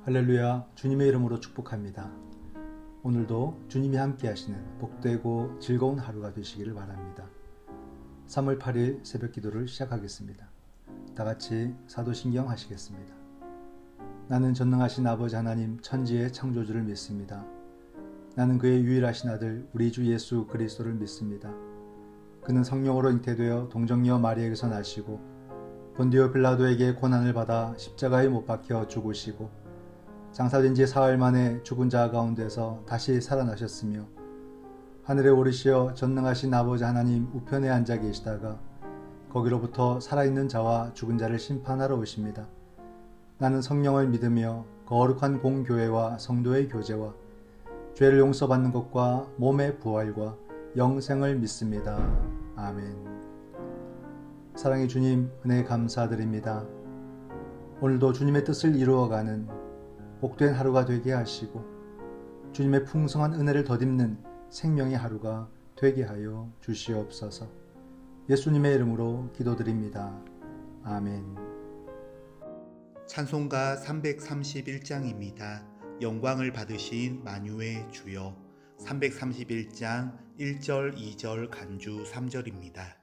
할렐루야, 주님의 이름으로 축복합니다. 오늘도 주님이 함께 하시는 복되고 즐거운 하루가 되시기를 바랍니다. 3월 8일 새벽 기도를 시작하겠습니다. 다 같이 사도신경 하시겠습니다. 나는 전능하신 아버지 하나님 천지의 창조주를 믿습니다. 나는 그의 유일하신 아들 우리 주 예수 그리스도를 믿습니다. 그는 성령으로 잉태되어 동정녀 마리아에게서 나시고 본디오 빌라도에게 고난을 받아 십자가에 못 박혀 죽으시고 장사된 지 사흘 만에 죽은 자 가운데서 다시 살아나셨으며 하늘에 오르시어 전능하신 아버지 하나님 우편에 앉아 계시다가 거기로부터 살아있는 자와 죽은 자를 심판하러 오십니다. 나는 성령을 믿으며 거룩한 공교회와 성도의 교제와 죄를 용서받는 것과 몸의 부활과 영생을 믿습니다. 아멘. 사랑의 주님, 은혜 감사드립니다. 오늘도 주님의 뜻을 이루어가는 복된 하루가 되게 하시고 주님의 풍성한 은혜를 덧입는 생명의 하루가 되게 하여 주시옵소서. 예수님의 이름으로 기도드립니다. 아멘. 찬송가 331장입니다. 영광을 받으신 만유의 주여. 331장 1절 2절 간주 3절입니다.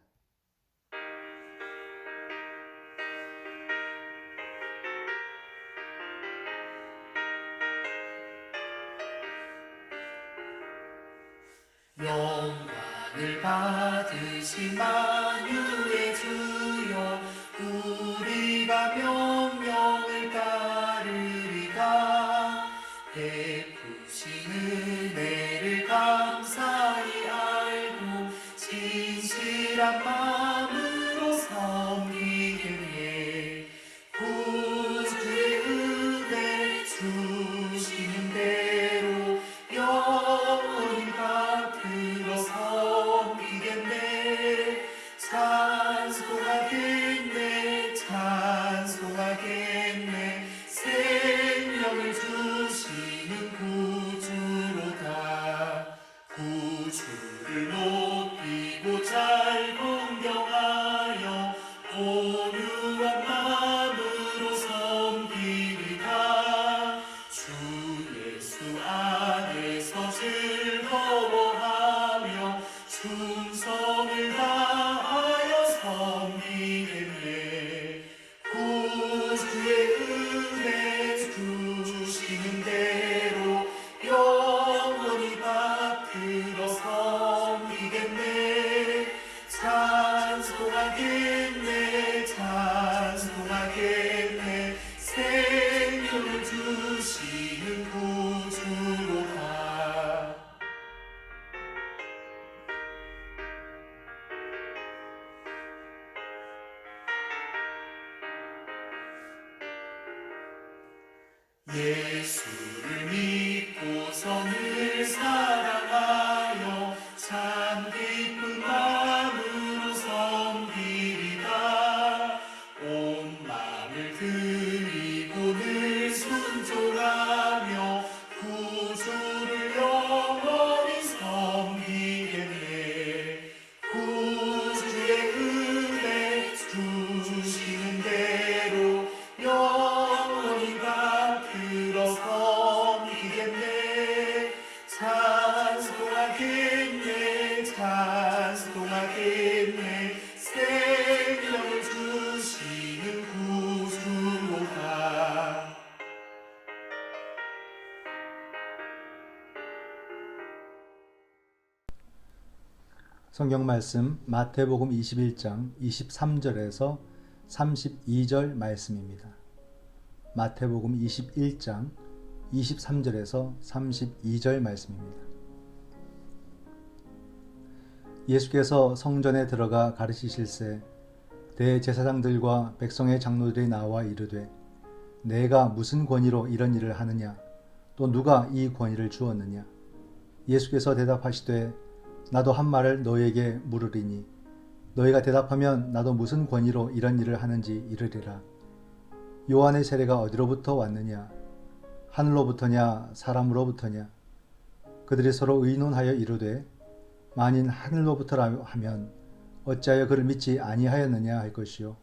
영광을 받으신 만유의 주여, 우리가 명령을 따르리다. 베푸신 은혜를 감사히 알고 진실한 마음으로 섬기겠네. 구주의 은혜 주시는 대로 영원히 받들어 섬기겠네. 찬송하겠네, 찬송하겠네. 생명을 주시는 구주로다. 구주를 높이고 잘 공경하여 온유한 마음으로 섬기리다. 주 예수 안에서 즐거워하며 충성을 다하여 섬기겠네. 구주의 은혜 주시는 대로 영원히 받들어 섬기겠네. 찬송하겠네, 찬송하겠네. 생명을 주시는 구주로다. 예수를 믿고서 늘 사랑하여 참 기쁜 마음으로 섬기리다. 온 마음을 드리고 늘 순종하며 구주를 영원히 섬기겠네. 구주의 은혜 주시는 대로 영원히 받들어 섬기겠네. 찬송하겠네, 찬송하겠네. 생명을 주시는 구주로다. 성경 말씀 마태복음 21장 23절에서 32절 말씀입니다. 마태복음 21장 23절에서 32절 말씀입니다. 예수께서 성전에 들어가 가르치실새 대제사장들과 백성의 장로들이 나와 이르되 내가 무슨 권위로 이런 일을 하느냐? 또 누가 이 권위를 주었느냐? 예수께서 대답하시되 나도 한 말을 너희에게 물으리니 너희가 대답하면 나도 무슨 권위로 이런 일을 하는지 이르리라. 요한의 세례가 어디로부터 왔느냐? 하늘로부터냐 사람으로부터냐? 그들이 서로 의논하여 이르되 만일 하늘로부터라 하면 어찌하여 그를 믿지 아니하였느냐 할 것이요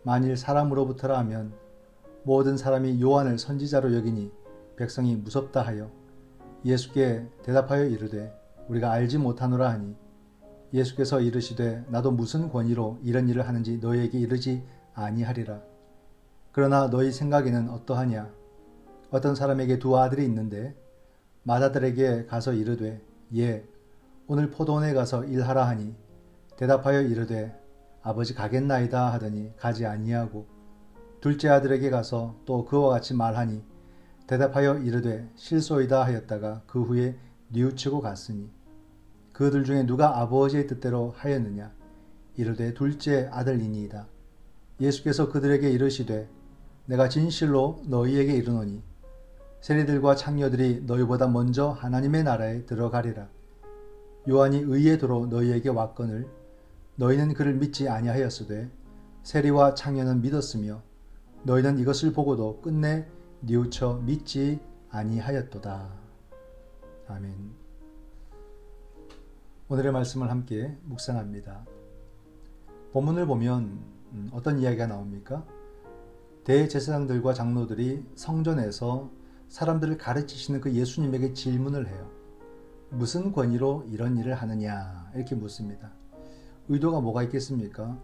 만일 사람으로부터라 하면 모든 사람이 요한을 선지자로 여기니 백성이 무섭다 하여 예수께 대답하여 이르되 우리가 알지 못하노라 하니 예수께서 이르시되 나도 무슨 권위로 이런 일을 하는지 너희에게 이르지 아니하리라. 그러나 너희 생각에는 어떠하냐? 어떤 사람에게 두 아들이 있는데 맏아들에게 가서 이르되 예 오늘 포도원에 가서 일하라 하니 대답하여 이르되 아버지 가겠나이다 하더니 가지 아니하고 둘째 아들에게 가서 또 그와 같이 말하니 대답하여 이르되 실소이다 하였다가 그 후에 뉘우치고 갔으니 그들 중에 누가 아버지의 뜻대로 하였느냐? 이르되 둘째 아들이니이다. 예수께서 그들에게 이르시되 내가 진실로 너희에게 이르노니 세리들과 창녀들이 너희보다 먼저 하나님의 나라에 들어가리라. 요한이 의의 도로 너희에게 왔거늘 너희는 그를 믿지 아니하였으되 세리와 창녀는 믿었으며 너희는 이것을 보고도 끝내 뉘우쳐 믿지 아니하였도다. 아멘. 오늘의 말씀을 함께 묵상합니다. 본문을 보면 어떤 이야기가 나옵니까? 대제사장들과 장로들이 성전에서 사람들을 가르치시는 그 예수님에게 질문을 해요. 무슨 권위로 이런 일을 하느냐 이렇게 묻습니다. 의도가 뭐가 있겠습니까?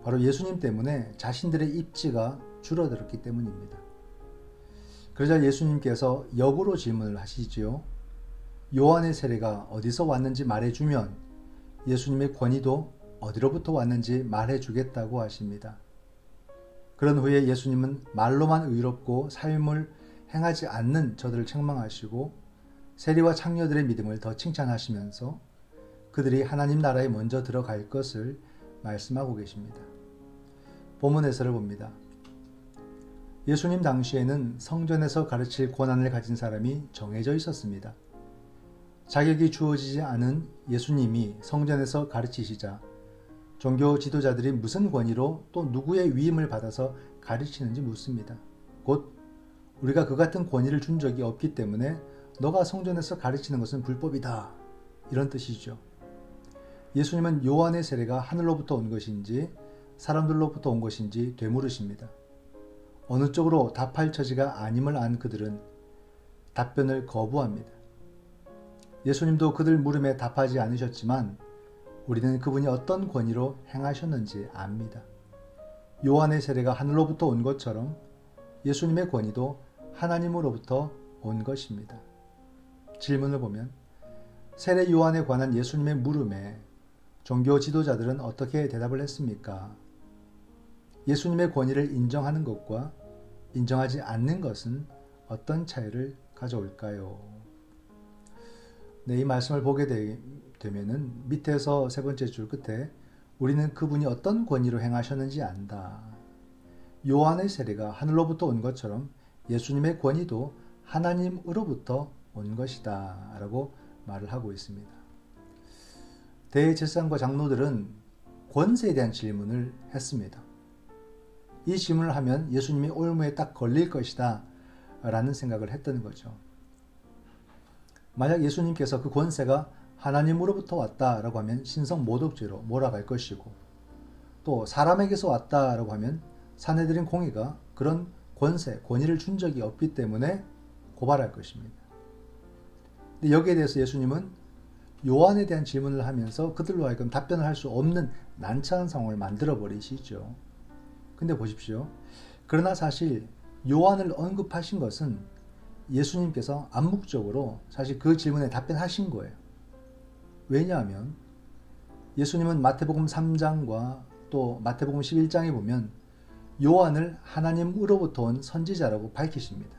바로 예수님 때문에 자신들의 입지가 줄어들었기 때문입니다. 그러자 예수님께서 역으로 질문을 하시지요. 요한의 세례가 어디서 왔는지 말해주면 예수님의 권위도 어디로부터 왔는지 말해주겠다고 하십니다. 그런 후에 예수님은 말로만 의롭고 삶을 행하지 않는 저들을 책망하시고 세리와 창녀들의 믿음을 더 칭찬하시면서 그들이 하나님 나라에 먼저 들어갈 것을 말씀하고 계십니다. 본문 해설을 봅니다. 예수님 당시에는 성전에서 가르칠 권한을 가진 사람이 정해져 있었습니다. 자격이 주어지지 않은 예수님이 성전에서 가르치시자 종교 지도자들이 무슨 권위로 또 누구의 위임을 받아서 가르치는지 묻습니다. 곧 우리가 그 같은 권위를 준 적이 없기 때문에 너가 성전에서 가르치는 것은 불법이다. 이런 뜻이죠. 예수님은 요한의 세례가 하늘로부터 온 것인지 사람들로부터 온 것인지 되물으십니다. 어느 쪽으로 답할 처지가 아님을 안 그들은 답변을 거부합니다. 예수님도 그들 물음에 답하지 않으셨지만 우리는 그분이 어떤 권위로 행하셨는지 압니다. 요한의 세례가 하늘로부터 온 것처럼 예수님의 권위도 하나님으로부터 온 것입니다. 질문을 보면 세례 요한에 관한 예수님의 물음에 종교 지도자들은 어떻게 대답을 했습니까? 예수님의 권위를 인정하는 것과 인정하지 않는 것은 어떤 차이를 가져올까요? 네, 이 말씀을 보게 되면은 밑에서 세 번째 줄 끝에 우리는 그분이 어떤 권위로 행하셨는지 안다. 요한의 세례가 하늘로부터 온 것처럼 예수님의 권위도 하나님으로부터 온 것이다 라고 말을 하고 있습니다. 대제사장과 장로들은 권세에 대한 질문을 했습니다. 이 질문을 하면 예수님이 올무에 딱 걸릴 것이다 라는 생각을 했던 거죠. 만약 예수님께서 그 권세가 하나님으로부터 왔다라고 하면 신성 모독죄로 몰아갈 것이고 또 사람에게서 왔다라고 하면 산헤드린 공의가 그런 권위를 준 적이 없기 때문에 고발할 것입니다. 근데 여기에 대해서 예수님은 요한에 대한 질문을 하면서 그들로 하여금 답변을 할 수 없는 난처한 상황을 만들어 버리시죠. 근데 보십시오. 그러나 사실 요한을 언급하신 것은 예수님께서 암묵적으로 사실 그 질문에 답변하신 거예요. 왜냐하면 예수님은 마태복음 3장과 또 마태복음 11장에 보면 요한을 하나님으로부터 온 선지자라고 밝히십니다.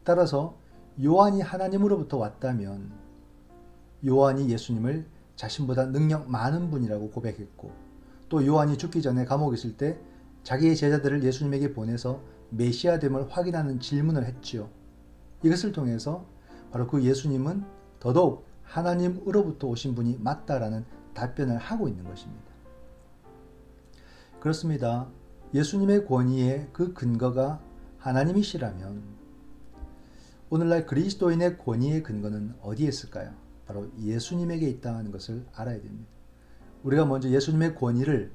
따라서 요한이 하나님으로부터 왔다면 요한이 예수님을 자신보다 능력 많은 분이라고 고백했고 또 요한이 죽기 전에 감옥에 있을 때 자기의 제자들을 예수님에게 보내서 메시아됨을 확인하는 질문을 했지요. 이것을 통해서 바로 그 예수님은 더더욱 하나님으로부터 오신 분이 맞다라는 답변을 하고 있는 것입니다. 그렇습니다. 예수님의 권위의 그 근거가 하나님이시라면 오늘날 그리스도인의 권위의 근거는 어디에 있을까요? 바로 예수님에게 있다는 것을 알아야 됩니다. 우리가 먼저 예수님의 권위를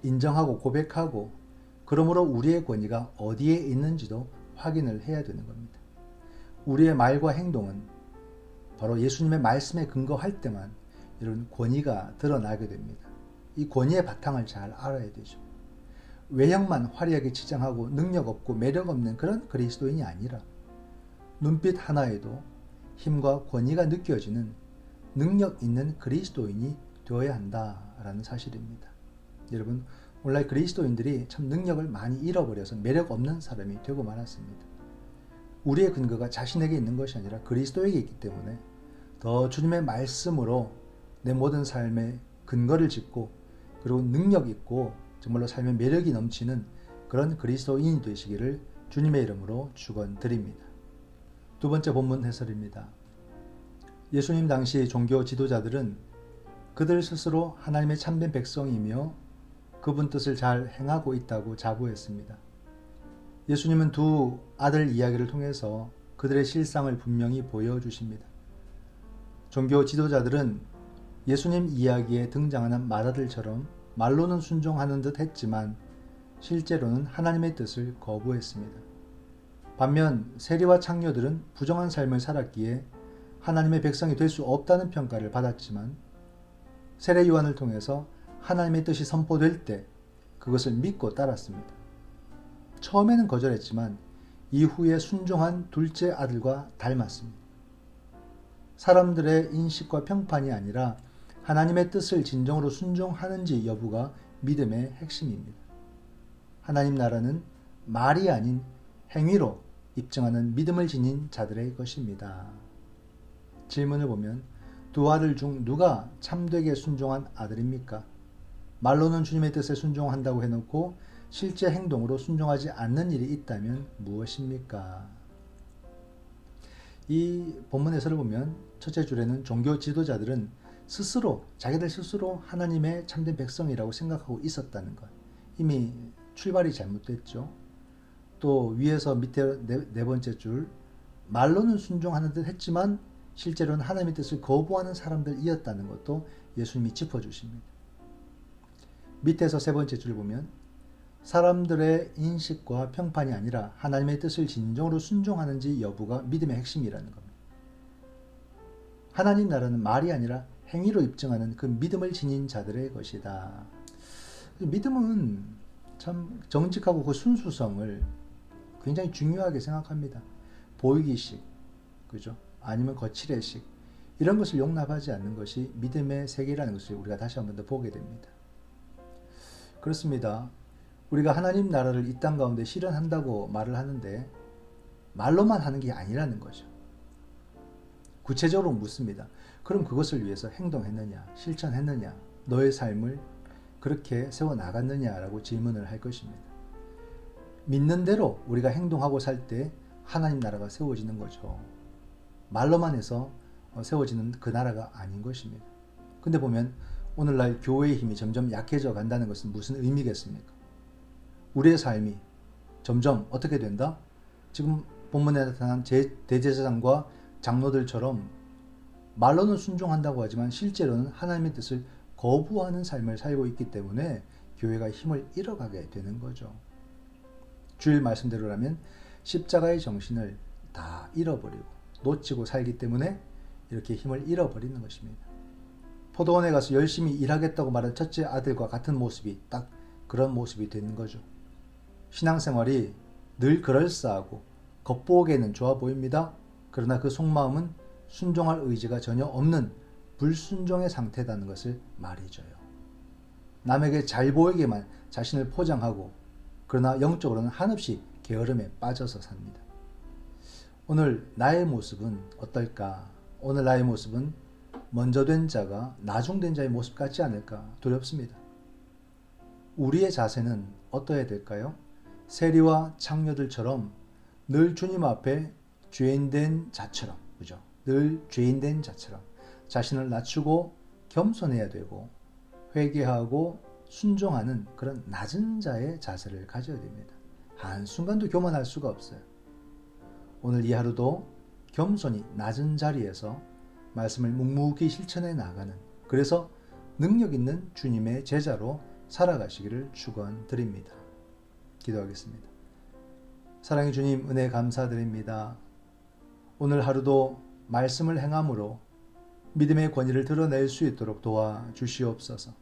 인정하고 고백하고 그러므로 우리의 권위가 어디에 있는지도 확인을 해야 되는 겁니다. 우리의 말과 행동은 바로 예수님의 말씀에 근거할 때만 이런 권위가 드러나게 됩니다. 이 권위의 바탕을 잘 알아야 되죠. 외형만 화려하게 치장하고 능력 없고 매력 없는 그런 그리스도인이 아니라 눈빛 하나에도 힘과 권위가 느껴지는 능력 있는 그리스도인이 되어야 한다라는 사실입니다. 여러분, 오늘날 그리스도인들이 참 능력을 많이 잃어버려서 매력 없는 사람이 되고 말았습니다. 우리의 근거가 자신에게 있는 것이 아니라 그리스도에게 있기 때문에 더 주님의 말씀으로 내 모든 삶의 근거를 짓고 그리고 능력 있고 정말로 삶의 매력이 넘치는 그런 그리스도인이 되시기를 주님의 이름으로 축원드립니다. 두 번째 본문 해설입니다. 예수님 당시 종교 지도자들은 그들 스스로 하나님의 참된 백성이며 그분 뜻을 잘 행하고 있다고 자부했습니다. 예수님은 두 아들 이야기를 통해서 그들의 실상을 분명히 보여주십니다. 종교 지도자들은 예수님 이야기에 등장하는 마다들처럼 말로는 순종하는 듯 했지만 실제로는 하나님의 뜻을 거부했습니다. 반면 세리와 창녀들은 부정한 삶을 살았기에 하나님의 백성이 될 수 없다는 평가를 받았지만 세례 요한을 통해서 하나님의 뜻이 선포될 때 그것을 믿고 따랐습니다. 처음에는 거절했지만 이후에 순종한 둘째 아들과 닮았습니다. 사람들의 인식과 평판이 아니라 하나님의 뜻을 진정으로 순종하는지 여부가 믿음의 핵심입니다. 하나님 나라는 말이 아닌 행위로 입증하는 믿음을 지닌 자들의 것입니다. 질문을 보면 두 아들 중 누가 참되게 순종한 아들입니까? 말로는 주님의 뜻에 순종한다고 해놓고 실제 행동으로 순종하지 않는 일이 있다면 무엇입니까? 이 본문 해설을 보면 첫째 줄에는 종교 지도자들은 자기들 스스로 하나님의 참된 백성이라고 생각하고 있었다는 것. 이미 출발이 잘못됐죠. 또 위에서 밑에 네 번째 줄, 말로는 순종하는 듯 했지만 실제로는 하나님의 뜻을 거부하는 사람들이었다는 것도 예수님이 짚어주십니다. 밑에서 세 번째 줄 보면 사람들의 인식과 평판이 아니라 하나님의 뜻을 진정으로 순종하는지 여부가 믿음의 핵심이라는 겁니다. 하나님 나라는 말이 아니라 행위로 입증하는 그 믿음을 지닌 자들의 것이다. 믿음은 참 정직하고 그 순수성을 굉장히 중요하게 생각합니다. 보이기식, 그죠? 아니면 거칠의식, 이런 것을 용납하지 않는 것이 믿음의 세계라는 것을 우리가 다시 한 번 더 보게 됩니다. 그렇습니다. 우리가 하나님 나라를 이 땅 가운데 실현한다고 말을 하는데 말로만 하는 게 아니라는 거죠. 구체적으로 묻습니다. 그럼 그것을 위해서 행동했느냐, 실천했느냐, 너의 삶을 그렇게 세워나갔느냐라고 질문을 할 것입니다. 믿는 대로 우리가 행동하고 살 때 하나님 나라가 세워지는 거죠. 말로만 해서 세워지는 그 나라가 아닌 것입니다. 근데 보면 오늘날 교회의 힘이 점점 약해져 간다는 것은 무슨 의미겠습니까? 우리의 삶이 점점 어떻게 된다? 지금 본문에 나타난 대제사장과 장로들처럼 말로는 순종한다고 하지만 실제로는 하나님의 뜻을 거부하는 삶을 살고 있기 때문에 교회가 힘을 잃어가게 되는 거죠. 주일 말씀대로라면 십자가의 정신을 다 잃어버리고 놓치고 살기 때문에 이렇게 힘을 잃어버리는 것입니다. 포도원에 가서 열심히 일하겠다고 말한 첫째 아들과 같은 모습이 딱 그런 모습이 되는 거죠. 신앙생활이 늘 그럴싸하고 겉보기에는 좋아 보입니다. 그러나 그 속마음은 순종할 의지가 전혀 없는 불순종의 상태라는 것을 말해줘요. 남에게 잘 보이게만 자신을 포장하고 그러나 영적으로는 한없이 게으름에 빠져서 삽니다. 오늘 나의 모습은 어떨까? 오늘 나의 모습은 먼저 된 자가 나중된 자의 모습 같지 않을까 두렵습니다. 우리의 자세는 어떠해야 될까요? 세리와 창녀들처럼 늘 주님 앞에 죄인된 자처럼, 그죠? 늘 죄인된 자처럼 자신을 낮추고 겸손해야 되고 회개하고 순종하는 그런 낮은 자의 자세를 가져야 됩니다. 한순간도 교만할 수가 없어요. 오늘 이 하루도 겸손히 낮은 자리에서 말씀을 묵묵히 실천해 나가는, 그래서 능력 있는 주님의 제자로 살아가시기를 축원드립니다. 기도하겠습니다. 사랑의 주님, 은혜 감사드립니다. 오늘 하루도 말씀을 행함으로 믿음의 권위를 드러낼 수 있도록 도와주시옵소서.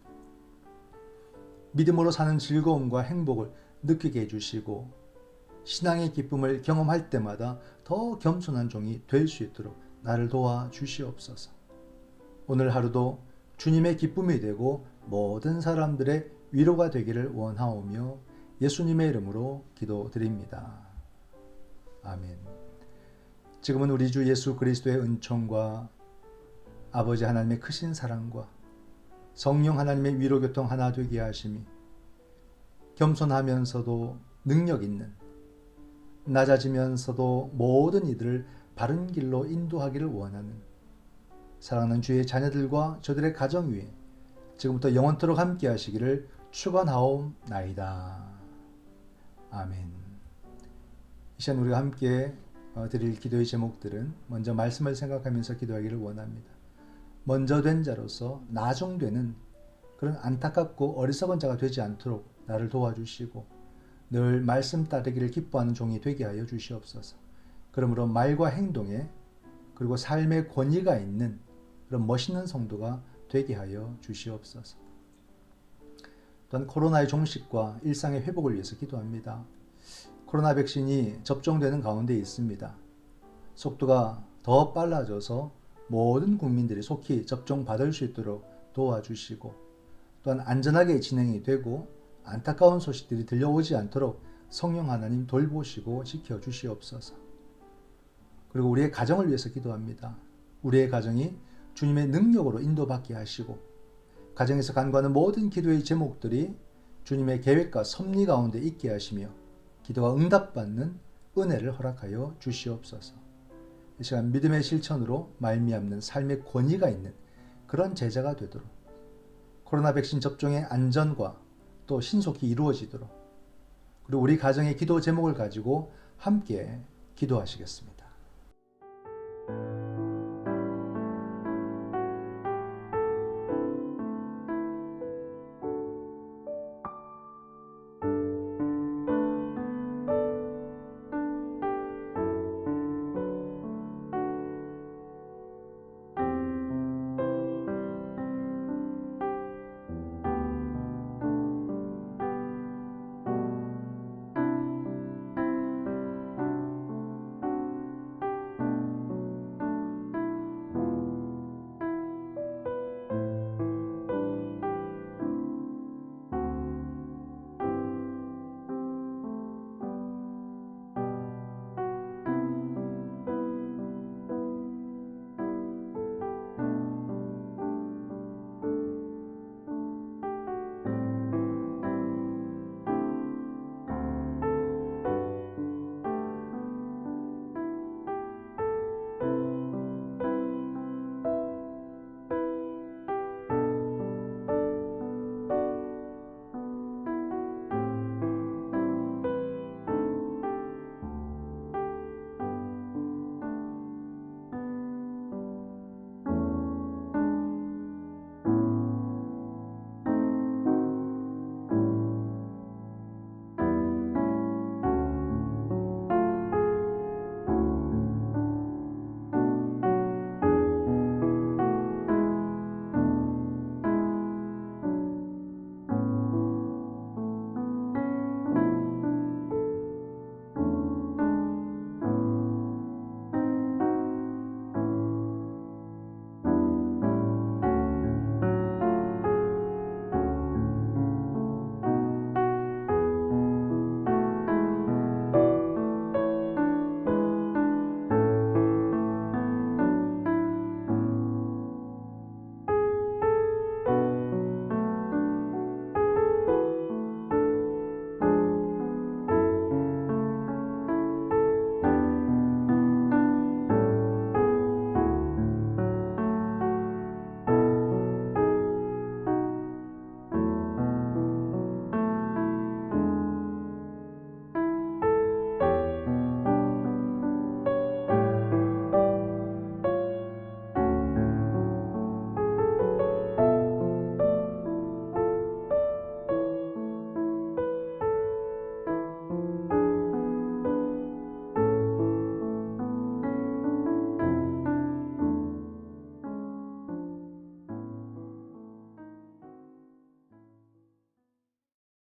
믿음으로 사는 즐거움과 행복을 느끼게 해주시고 신앙의 기쁨을 경험할 때마다 더 겸손한 종이 될 수 있도록 나를 도와주시옵소서. 오늘 하루도 주님의 기쁨이 되고 모든 사람들의 위로가 되기를 원하오며 예수님의 이름으로 기도드립니다. 아멘. 지금은 우리 주 예수 그리스도의 은총과 아버지 하나님의 크신 사랑과 성령 하나님의 위로교통 하나 되게 하심이 겸손하면서도 능력 있는, 낮아지면서도 모든 이들을 바른 길로 인도하기를 원하는 사랑하는 주의 자녀들과 저들의 가정 위에 지금부터 영원토록 함께 하시기를 축원하옵나이다. 아멘. 이 시간 우리가 함께 드릴 기도의 제목들은 먼저 말씀을 생각하면서 기도하기를 원합니다. 먼저 된 자로서 나중되는 그런 안타깝고 어리석은 자가 되지 않도록 나를 도와주시고 늘 말씀 따르기를 기뻐하는 종이 되게 하여 주시옵소서. 그러므로 말과 행동에 그리고 삶의 권위가 있는 그런 멋있는 성도가 되게 하여 주시옵소서. 또한 코로나의 종식과 일상의 회복을 위해서 기도합니다. 코로나 백신이 접종되는 가운데 있습니다. 속도가 더 빨라져서 모든 국민들이 속히 접종받을 수 있도록 도와주시고 또한 안전하게 진행이 되고 안타까운 소식들이 들려오지 않도록 성령 하나님 돌보시고 지켜주시옵소서. 그리고 우리의 가정을 위해서 기도합니다. 우리의 가정이 주님의 능력으로 인도받게 하시고 가정에서 간구하는 모든 기도의 제목들이 주님의 계획과 섭리 가운데 있게 하시며 기도가 응답받는 은혜를 허락하여 주시옵소서. 이 시간 믿음의 실천으로 말미암는 삶의 권위가 있는 그런 제자가 되도록 코로나 백신 접종의 안전과 또 신속히 이루어지도록 그리고 우리 가정의 기도 제목을 가지고 함께 기도하시겠습니다.